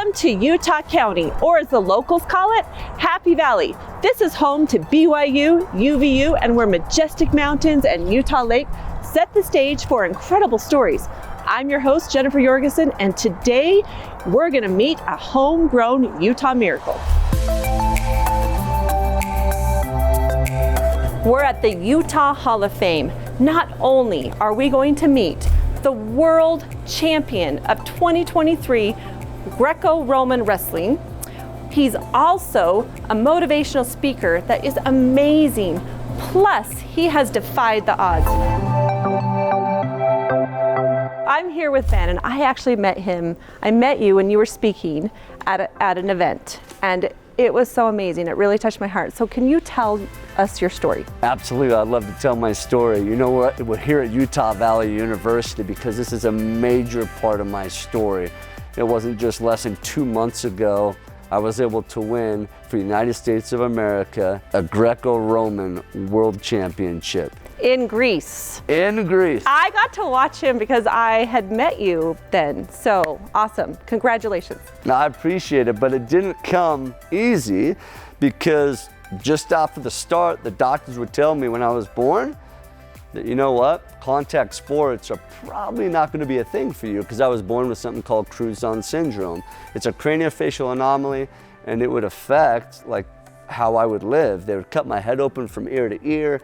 Welcome to Utah County, or as the locals call it, Happy Valley. This is home to BYU, UVU, and where majestic mountains and Utah Lake set the stage for incredible stories. I'm your host, Jennifer Yorgesen, and today we're gonna meet a homegrown Utah miracle. We're at the Utah Hall of Fame. Not only are we going to meet the world champion of 2023 Greco-Roman wrestling, he's also a motivational speaker that is amazing. Plus, he has defied the odds. I'm here with Ben, and I actually met him. I met you when you were speaking at an event, and it was so amazing. It really touched my heart. So can you tell us your story? Absolutely, I'd love to tell my story. You know what, we're here at Utah Valley University because this is a major part of my story. It wasn't just less than 2 months ago I was able to win for the United States of America a Greco-Roman World Championship. In Greece. In Greece. I got to watch him because I had met you then. So awesome. Congratulations. Now, I appreciate it, but it didn't come easy because just after the start, the doctors would tell me when I was born that, you know what, contact sports are probably not going to be a thing for you because I was born with something called Crouzon Syndrome. It's a craniofacial anomaly, and it would affect like how I would live. They would cut my head open from ear to ear,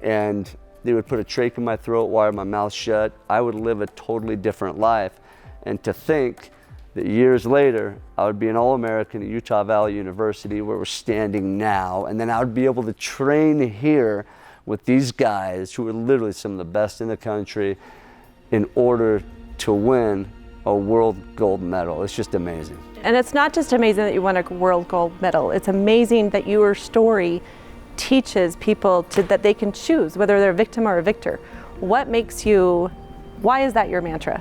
and they would put a trach in my throat, wire my mouth shut. I would live a totally different life. And to think that years later, I would be an All-American at Utah Valley University, where we're standing now, and then I would be able to train here with these guys who are literally some of the best in the country in order to win a world gold medal. It's just amazing. And it's not just amazing that you won a world gold medal. It's amazing that your story teaches people that they can choose whether they're a victim or a victor. Why is that your mantra?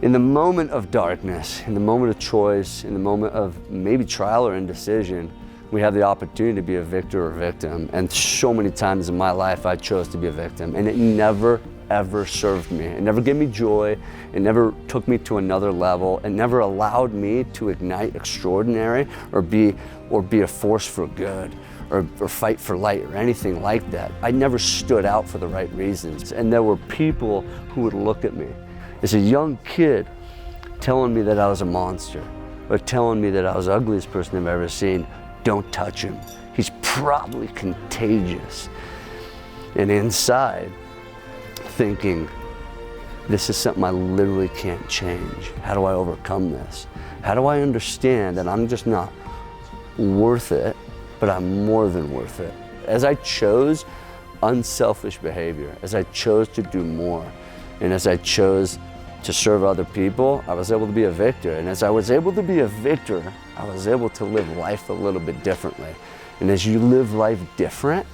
In the moment of darkness, in the moment of choice, in the moment of maybe trial or indecision, we have the opportunity to be a victor or victim. And so many times in my life, I chose to be a victim, and it never, ever served me. It never gave me joy. It never took me to another level. It never allowed me to ignite extraordinary or be a force for good or fight for light or anything like that. I never stood out for the right reasons. And there were people who would look at me as a young kid telling me that I was a monster or telling me that I was the ugliest person I've ever seen. Don't touch him. He's probably contagious. And inside, thinking, this is something I literally can't change. How do I overcome this? How do I understand that I'm just not worth it, but I'm more than worth it? As I chose unselfish behavior, as I chose to do more, and as I chose to serve other people, I was able to be a victor. And as I was able to be a victor, I was able to live life a little bit differently. And as you live life different,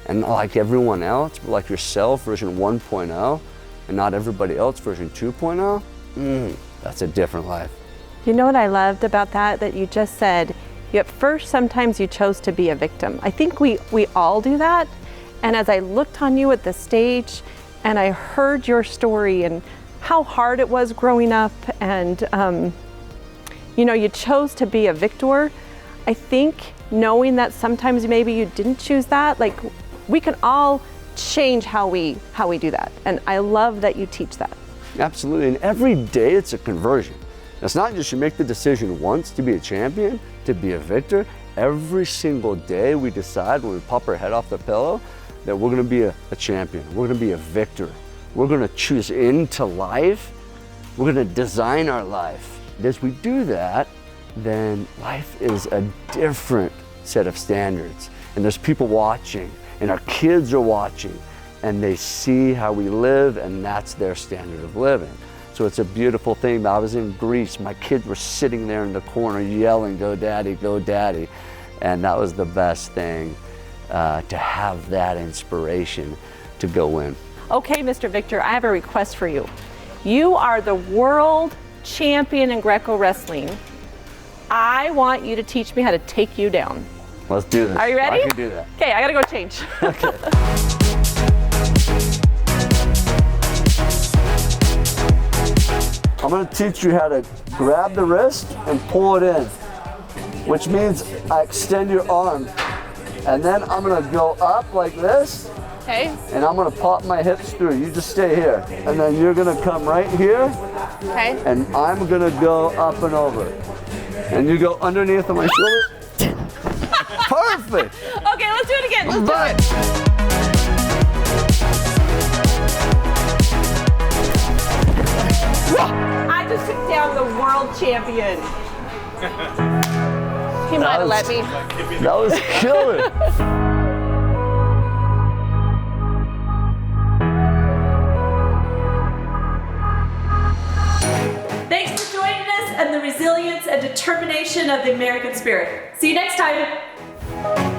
and not like everyone else, but like yourself, version 1.0, and not everybody else, version 2.0, that's a different life. You know what I loved about that you just said? At first, sometimes you chose to be a victim. I think we all do that. And as I looked on you at the stage, and I heard your story and how hard it was growing up, and you chose to be a victor. I think knowing that sometimes maybe you didn't choose that, like we can all change how we do that. And I love that you teach that. Absolutely, and every day it's a conversion. It's not just you make the decision once to be a champion, to be a victor. Every single day we decide when we pop our head off the pillow that we're gonna be a champion, we're gonna be a victor. We're gonna choose into life. We're gonna design our life. And as we do that, then life is a different set of standards. And there's people watching, and our kids are watching, and they see how we live, and that's their standard of living. So it's a beautiful thing. I was in Greece, my kids were sitting there in the corner yelling, "Go daddy, go daddy." And that was the best thing, to have that inspiration to go win. Okay, Mr. Victor, I have a request for you. You are the world champion in Greco wrestling. I want you to teach me how to take you down. Let's do this. Are you ready? I can do that. Okay, I gotta go change. Okay. I'm gonna teach you how to grab the wrist and pull it in. which means I extend your arm. And then I'm gonna go up like this. Okay. And I'm gonna pop my hips through. You just stay here. And then you're gonna come right here. Okay. And I'm gonna go up and over. And you go underneath of my shoulder. Perfect. Okay, let's do it again. Let's do it. I just took down the world champion. He might have let me. That was killer. Thanks for joining us and the resilience and determination of the American spirit. See you next time.